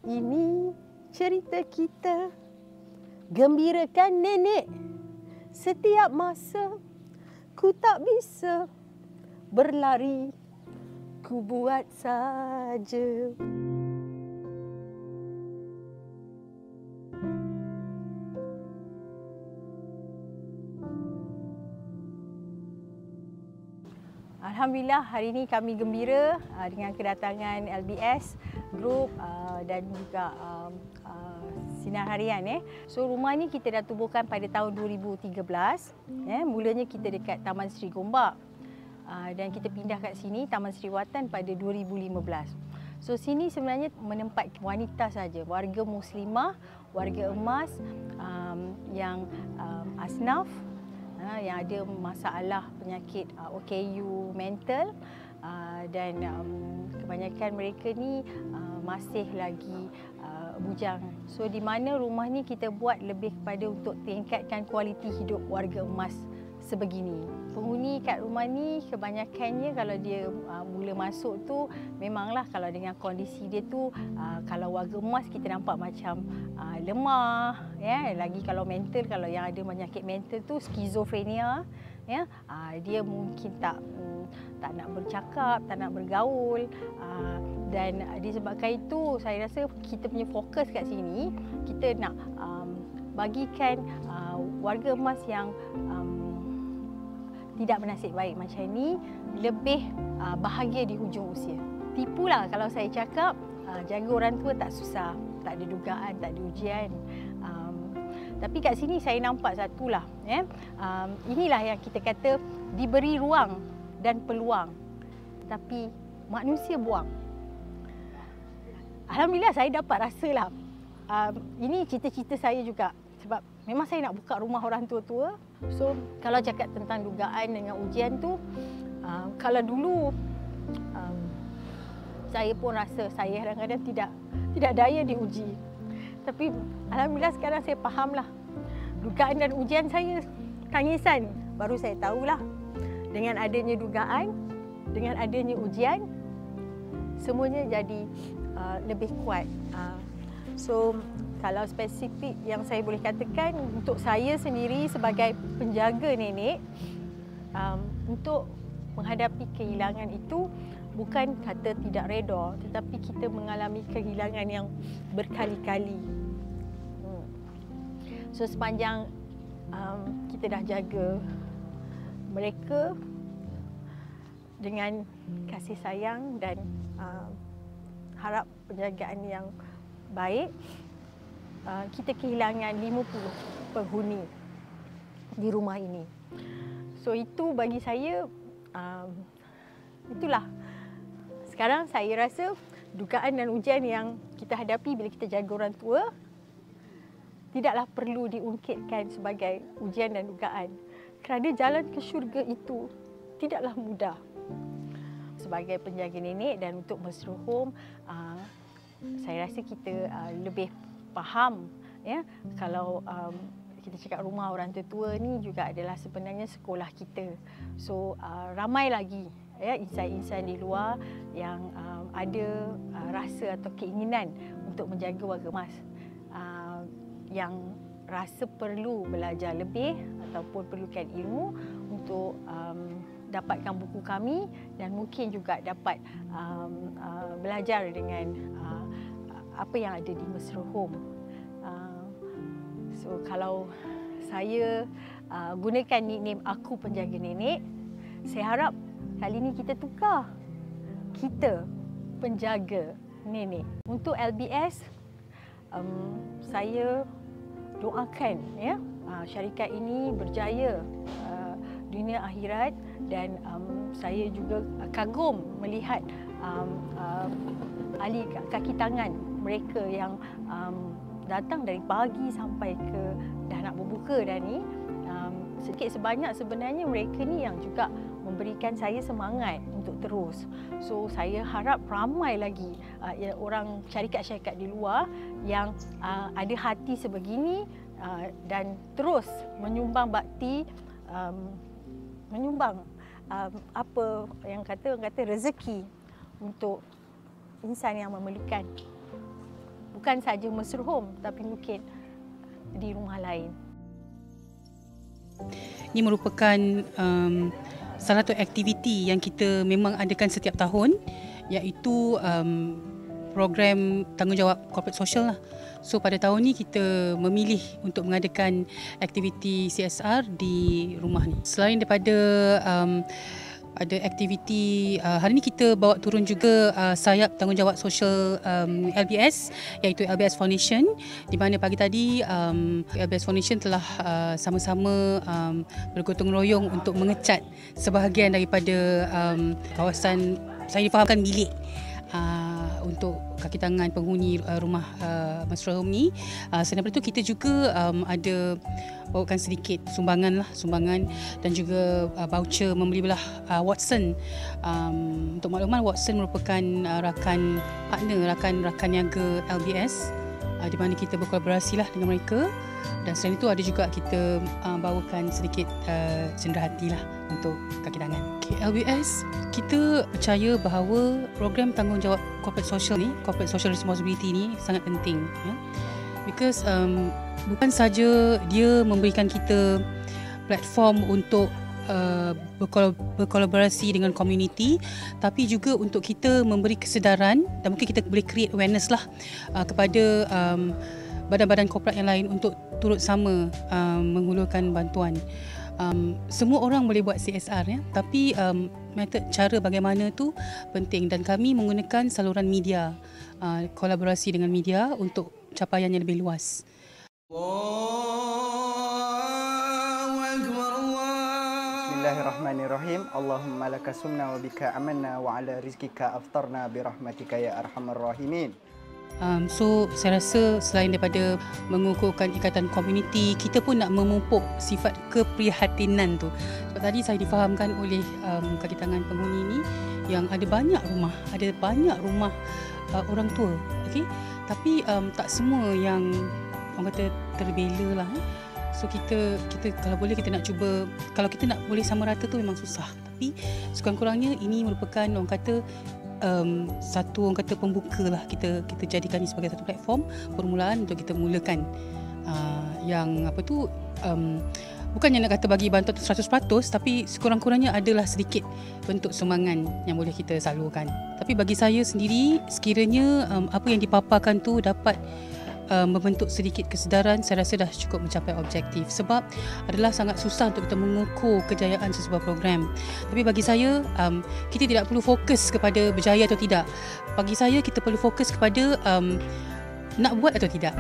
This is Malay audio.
Ini cerita kita, gembirakan nenek. Setiap masa ku tak bisa berlari, ku buat saja. Alhamdulillah, hari ini kami gembira dengan kedatangan LBS Group dan juga Sinar Harian. So rumah ni kita dah tubuhkan pada tahun 2013. Mulanya kita dekat Taman Sri Gombak dan kita pindah kat sini Taman Sri Watan pada 2015. So sini sebenarnya menempat wanita saja, warga muslimah, warga emas yang asnaf, yang ada masalah penyakit OKU mental dan kebanyakan mereka ni masih lagi bujang. So di mana rumah ni kita buat lebih kepada untuk tingkatkan kualiti hidup warga emas sebegini. Penghuni kat rumah ni kebanyakannya kalau dia mula masuk tu memanglah kalau dengan kondisi dia tu kalau warga emas kita nampak macam lemah, lagi kalau mental, kalau yang ada penyakit mental tu skizofrenia, dia mungkin tak nak bercakap, tak nak bergaul, dan disebabkan itu saya rasa kita punya fokus kat sini kita nak bagikan warga emas yang tidak bernasib baik macam ni lebih bahagia di hujung usia. Tipulah kalau saya cakap jaga orang tua tak susah, tak ada dugaan, tak ada ujian. Tapi kat sini saya nampak satulah, inilah yang kita kata diberi ruang dan peluang, tapi manusia buang. Alhamdulillah saya dapat rasalah. Ini cita-cita saya juga sebab memang saya nak buka rumah orang tua-tua. So kalau cakap tentang dugaan dengan ujian tu, kalau dulu saya pun rasa saya kadang-kadang tidak daya diuji. Tapi alhamdulillah sekarang saya fahamlah dugaan dan ujian saya tangisan. Baru saya tahulah dengan adanya dugaan, dengan adanya ujian, semuanya jadi lebih kuat. So kalau spesifik yang saya boleh katakan untuk saya sendiri sebagai penjaga nenek, untuk menghadapi kehilangan itu bukan kata tidak reda, tetapi kita mengalami kehilangan yang berkali-kali. So sepanjang kita dah jaga mereka dengan kasih sayang dan harap penjagaan yang baik, kita kehilangan 50 penghuni di rumah ini. So itu bagi saya, itulah. Sekarang saya rasa dugaan dan ujian yang kita hadapi bila kita jaga orang tua tidaklah perlu diungkitkan sebagai ujian dan dugaan. Kerana jalan ke syurga itu tidaklah mudah. Sebagai penjaga nenek dan untuk mesra-home, saya rasa kita lebih faham, kalau kita cakap rumah orang tua ni juga adalah sebenarnya sekolah kita. So ramai lagi insan-insan di luar yang ada rasa atau keinginan untuk menjaga warga emas, yang rasa perlu belajar lebih ataupun perlukan ilmu untuk dapatkan buku kami dan mungkin juga dapat belajar dengan apa yang ada di Mesra Home. So kalau saya gunakan nickname aku penjaga nenek, saya harap kali ini kita tukar, kita penjaga nenek. Untuk LBS, saya doakan syarikat ini berjaya dunia akhirat, dan saya juga kagum melihat ahli kaki tangan mereka yang datang dari pagi sampai ke dah nak berbuka dah ni. Sedikit sebanyak sebenarnya mereka ni yang juga memberikan saya semangat untuk terus. So saya harap ramai lagi orang syarikat-syarikat di luar yang ada hati sebegini dan terus menyumbang bakti, menyumbang apa yang kata rezeki untuk insan yang memerlukan. bukan saja Mesra Home tapi mungkin di rumah lain. Ini merupakan salah satu aktiviti yang kita memang adakan setiap tahun, iaitu program tanggungjawab corporate social lah. So pada tahun ni kita memilih untuk mengadakan aktiviti CSR di rumah ni. Selain daripada ada aktiviti, hari ni kita bawa turun juga sayap tanggungjawab sosial LBS, iaitu LBS Foundation, di mana pagi tadi LBS Foundation telah sama-sama bergotong royong untuk mengecat sebahagian daripada kawasan, saya difahamkan, bilik untuk kaki tangan penghuni rumah Mesra Home ni. Selain daripada itu, kita juga ada bawakan sedikit sumbangan dan juga voucher membeli belah Watson. Untuk makluman, Watson merupakan rakan niaga LBS, di mana kita berkolaborasi lah dengan mereka. Dan selain itu ada juga kita bawakan sedikit cenderahati lah untuk kaki tangan. LBS, kita percaya bahawa program tanggungjawab corporate social ni, corporate social responsibility ni sangat penting, ya. Because bukan saja dia memberikan kita platform untuk berkolaborasi dengan komuniti, tapi juga untuk kita memberi kesedaran dan mungkin kita boleh create awareness lah kepada badan-badan korporat yang lain untuk turut sama menghulurkan bantuan. Semua orang boleh buat CSR, ya, tapi metod cara bagaimana tu penting, dan kami menggunakan saluran media, kolaborasi dengan media untuk capaian yang lebih luas. Bismillahirrahmanirrahim. Allahumma laka sumna wa bika amanna wa ala rizkika aftarna birahmatika ya arhamar rahimin. So saya rasa selain daripada mengukuhkan ikatan komuniti, kita pun nak memupuk sifat keprihatinan tu. Sebab tadi saya difahamkan oleh kaki tangan penghuni ni yang ada banyak rumah orang tua, okey. Tapi tak semua yang orang kata terbela lah. So kita kalau boleh kita nak cuba, kalau kita nak boleh sama rata tu memang susah. Tapi sekurang-kurangnya ini merupakan orang kata satu orang kata pembuka lah, kita jadikan ini sebagai satu platform permulaan untuk kita mulakan yang apa tu, bukannya nak kata bagi bantuan 100%, tapi sekurang-kurangnya adalah sedikit bentuk sumbangan yang boleh kita salurkan. Tapi bagi saya sendiri, sekiranya apa yang dipaparkan tu dapat membentuk sedikit kesedaran, saya rasa dah cukup mencapai objektif. Sebab adalah sangat susah untuk kita mengukur kejayaan sesebuah program. Tapi bagi saya, kita tidak perlu fokus kepada berjaya atau tidak. Bagi saya, kita perlu fokus kepada nak buat atau tidak.